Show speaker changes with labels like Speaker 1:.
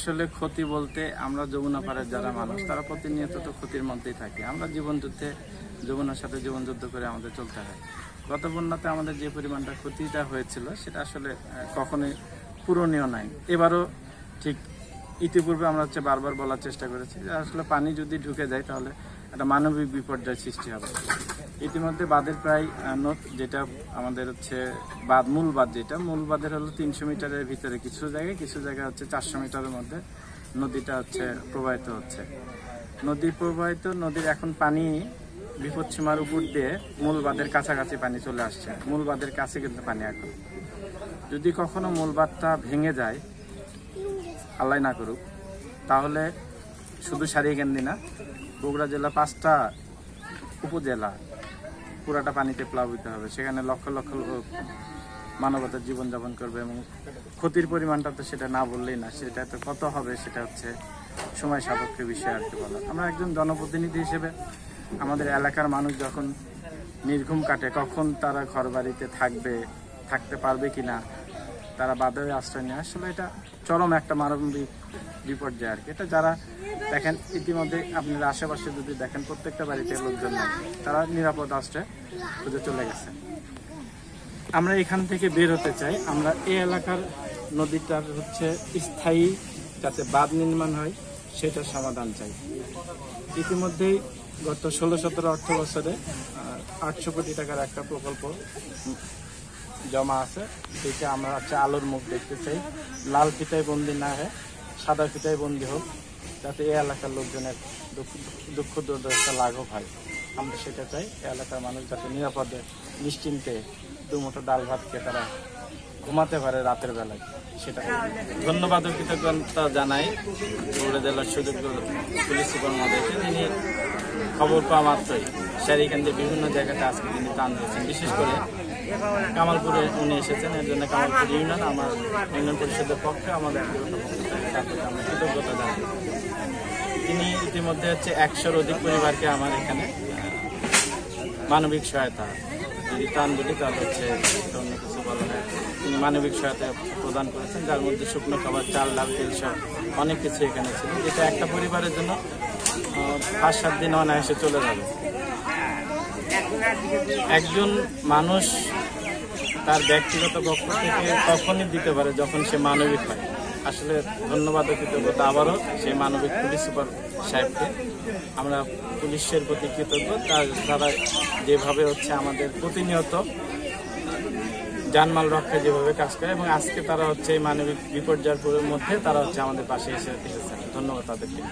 Speaker 1: আসলে ক্ষতি বলতে আমরা যমুনা পাড়ের যারা মানুষ তারা প্রতিনিয়ত তো ক্ষতির মধ্যেই থাকি। আমরা জীবন যুদ্ধে যমুনার সাথে জীবন যুদ্ধ করে আমাদের চলতে হয়। গত বন্যাতে আমাদের যে পরিমাণটা ক্ষতিটা হয়েছিল সেটা আসলে কখনোই পূরণীয় নাই। এবারও ঠিক ইতিপূর্বে আমরা বারবার বলার চেষ্টা করেছি যে আসলে পানি যদি ঢুকে যায় তাহলে একটা মানবিক বিপর্যয় সৃষ্টি হবে। ইতিমধ্যে বাঁধের প্রায় যেটা আমাদের বাঁধ মূল বাঁধের হলো 300 মিটারের ভিতরে কিছু জায়গায় 400 মিটারের মধ্যে নদীটা প্রবাহিত হচ্ছে। নদীর এখন পানি বিপদসীমার উপর দিয়ে মূল বাঁধের কাছাকাছি পানি চলে আসছে। মূল বাঁধের কাছে কিন্তু পানি এখন, যদি কখনো মূল বাঁধটা ভেঙে যায়, আল্লাহ না করুক, তাহলে শুধু সারিয়াকান্দি না, বগুড়া জেলা 5টা উপজেলা পুরাটা পানিতে প্লাবিত হবে। সেখানে লক্ষ লক্ষ লোক মানবতার জীবনযাপন করবে এবং ক্ষতির পরিমাণটা তো সেটা না বললেই না, সেটা তো কত হবে সেটা সময় সাপেক্ষ বিষয় আর কি বলা। আমরা একজন জনপ্রতিনিধি হিসেবে আমাদের এলাকার মানুষ যখন নির্ঘুম কাটে, কখন তারা ঘর বাড়িতে থাকতে পারবে কিনা, তারা বাঁধে আশ্রয় নেয়, আসলে এটা চরম একটা মানবিক বিপর্যয় আর কি। এটা যারা দেখেন, ইতিমধ্যে আপনারা আশেপাশে যদি দেখেন প্রত্যেকটা বাড়িতে লোকজন নেই, তারা নিরাপদ আশ্রয় খুঁজে চলে গেছে। আমরা এখান থেকে বের হতে চাই। আমরা এই এলাকার নদীটার স্থায়ী যাতে বাঁধ নির্মাণ হয় সেটার সমাধান চাই। ইতিমধ্যেই গত 16-17 অর্থ বছরে 800 কোটি টাকার একটা প্রকল্প জমা আছে। সেটা আমরা আলোর মুখ দেখতে চাই। লাল ফিতায় বন্দি না হয়ে সাদা ফিতায় বন্দি হোক, যাতে এই এলাকার লোকজনের দুঃখ দুর্দশা লাঘব হয়। আমরা সেটা চাই। এই এলাকার মানুষ যাতে নিরাপদে নিশ্চিন্তে দুমুঠো ডাল ভাত খেয়ে তারা ঘুমাতে পারে রাতের বেলায়, সেটা। ধন্যবাদ ও কৃতজ্ঞতা জানাই বগুড়া জেলার সুযোগ্য পুলিশ সুপার মহোদয়কে, যিনি খবর পাওয়া মাত্রই সারিয়াকান্দির বিভিন্ন জায়গাতে আজকে তিনি ত্রাণ দিয়েছেন। বিশেষ করে কামালপুরে উনি এসেছেন, এর জন্য কামালপুর ইউনিয়ন পরিষদের পক্ষে আমাদের আমরা কৃতজ্ঞতা জানাই। তিনি ইতিমধ্যে 100-র অধিক পরিবারকে আমার এখানে মানবিক সহায়তা, যদি ত্রাণ বলি তাহলে অন্য কিছু বলা হয়, তিনি মানবিক সহায়তা প্রদান করেছেন, যার মধ্যে শুকনো খাবার, চাল, ডাল, তেল সহ অনেক কিছু এখানে ছিল, যেটা একটা পরিবারের জন্য 5-7 দিন অনায়াসে চলে যাবে। একজন মানুষ তার ব্যক্তিগত পক্ষ থেকে তখনই দিতে পারে যখন সে মানবিক হয়। আসলে ধন্যবাদ ও কৃতজ্ঞতা আবারও সেই মানবিক পুলিশ সুপার সাহেবকে। আমরা পুলিশের প্রতি কৃতজ্ঞ, তারা যেভাবে আমাদের প্রতিনিয়ত জানমাল রক্ষায় যেভাবে কাজ করে, এবং আজকে তারা এই মানবিক বিপর্যয়ের মধ্যে তারা আমাদের পাশে এসেছেন। ধন্যবাদ তাদেরকে।